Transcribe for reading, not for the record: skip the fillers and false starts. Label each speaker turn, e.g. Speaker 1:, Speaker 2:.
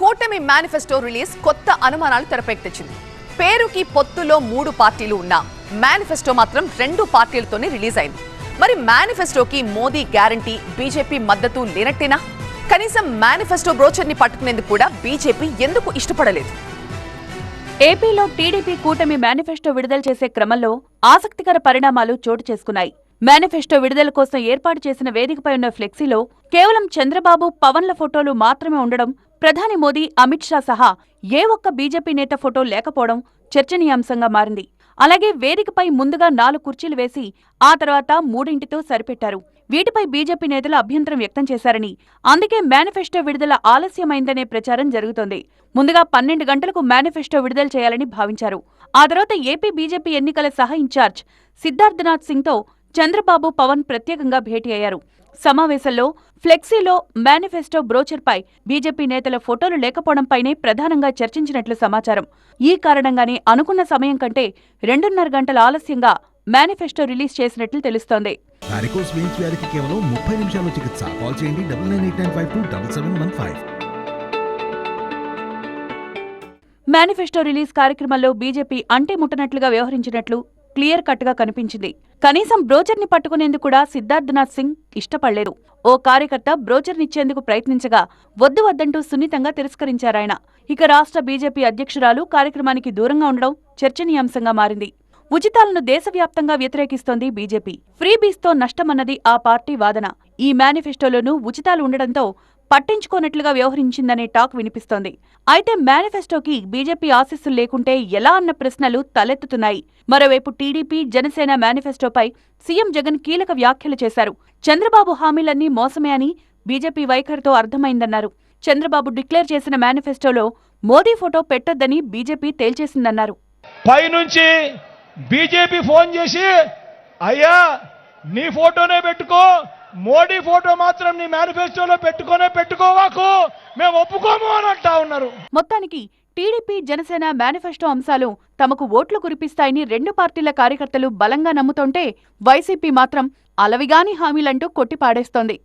Speaker 1: కూటమి manifesto release కొత్త అనుమానాలు తెరపైకి పేరుకి పొత్తులో 3 పార్టీలు ఉన్నా మేనిఫెస్టో మాత్రం 2 పార్టీలతోనే రిలీజ్ అయింది. మరి మేనిఫెస్టోకి మోదీ గ్యారంటీ, బీజేపీ మద్దతు లేనట్టేనా? కనీసం మేనిఫెస్టో బ్రోచర్ ని పట్టుకునేందుకు కూడా బీజేపీ ఎందుకు ఇష్టపడలేదు?
Speaker 2: ఏపీలో టీడీపీ కూటమి మేనిఫెస్టో విడుదల చేసే క్రమంలో ఆసక్తికర పరిణామాలు చోటు చేసుకున్నాయి. మేనిఫెస్టో విడుదల కోసం ఏర్పాటు చేసిన వేదికపై ఉన్న ఫ్లెక్సీలో కేవలం చంద్రబాబు, పవన్ల ఫోటోలు మాత్రమే ఉండడం, ప్రధాని మోదీ, అమిత్ షా సహా ఏ ఒక్క బీజేపీ నేత ఫోటో లేకపోవడం చర్చనీయాంశంగా మారింది. అలాగే వేదికపై ముందుగా 4 కుర్చీలు వేసి ఆ తర్వాత 3తో సరిపెట్టారు. వీటిపై బీజేపీ నేతలు అభ్యంతరం వ్యక్తం చేశారని, అందుకే మేనిఫెస్టో విడుదల ఆలస్యమైందనే ప్రచారం జరుగుతోంది. ముందుగా 12 గంటలకు మేనిఫెస్టో విడుదల చేయాలని భావించారు. ఆ తర్వాత ఏపీ బీజేపీ ఎన్నికల సహ ఇన్ఛార్జ్ సిద్ధార్థనాథ్ సింగ్తో చంద్రబాబు, పవన్ ప్రత్యేకంగా భేటీ అయ్యారు. సమావేశంలో ఫ్లెక్సీలో మేనిఫెస్టో బ్రోచర్పై బీజేపీ నేతల ఫోటోలు లేకపోవడంపైనే ప్రధానంగా చర్చించినట్లు సమాచారం. ఈ కారణంగానే అనుకున్న సమయం కంటే 2.5 గంటల ఆలస్యంగా మేనిఫెస్టో రిలీజ్ చేసినట్లు తెలుస్తోంది.
Speaker 3: వారికోస్ వెయిన్స్ వ్యాధికి కేవలం 30 నిమిషాల్లో చికిత్స. కాల్ చేయండి 9989527715.
Speaker 2: మేనిఫెస్టో రిలీజ్ కార్యక్రమంలో బీజేపీ అంటే ముట్టనట్లుగా వ్యవహరించినట్లు క్లియర్ కట్ గా కనిపించింది. కనీసం బ్రోచర్ ని పట్టుకునేందుకు కూడా సిద్ధార్థనాథ్ సింగ్ ఇష్టపడలేదు. ఓ కార్యకర్త బ్రోచర్ నిచ్చేందుకు ప్రయత్నించగా వద్దంటూ సున్నితంగా తిరస్కరించారాయన. ఇక రాష్ట్ర బీజేపీ అధ్యక్షురాలు కార్యక్రమానికి దూరంగా ఉండడం చర్చనీయాంశంగా మారింది. ఉచితాలను దేశవ్యాప్తంగా వ్యతిరేకిస్తోంది బీజేపీ. ఫ్రీబీస్తో నష్టమన్నది ఆ పార్టీ వాదన. ఈ మేనిఫెస్టోలోనూ ఉచితాలు ఉండడంతో పట్టించుకోనట్లుగా వ్యవహరించిందనే టాక్ వినిపిస్తోంది. అయితే మేనిఫెస్టోకి బీజేపీ ఆశీస్సులు లేకుంటే ఎలా అన్న ప్రశ్నలు తలెత్తుతున్నాయి. మరోవైపు టీడీపీ, జనసేన మేనిఫెస్టోపై సీఎం జగన్ కీలక వ్యాఖ్యలు చేశారు. చంద్రబాబు హామీలన్నీ మోసమే అని బీజేపీ వైఖరితో అర్థమైందన్నారు. చంద్రబాబు డిక్లేర్ చేసిన మేనిఫెస్టోలో మోదీ ఫోటో పెట్టొద్దని బీజేపీ తేల్చేసిందన్నారు.
Speaker 4: పైనుంచి బీజేపీ ఫోన్ చేసి, అయ్యా నీ ఫోటోనే పెట్టుకో, మోడీ ఫోటో మాత్రం నీ మేనిఫెస్టోలో పెట్టుకోవాకు, మేము ఒప్పుకోము అని అంటా ఉన్నారు.
Speaker 2: మొత్తానికి టీడీపీ, జనసేన మేనిఫెస్టో అంశాలు తమకు ఓట్లు కురిపిస్తాయని 2 పార్టీల కార్యకర్తలు బలంగా నమ్ముతుంటే వైసీపీ మాత్రం అలవిగాని హామీలంటూ కొట్టిపాడేస్తోంది.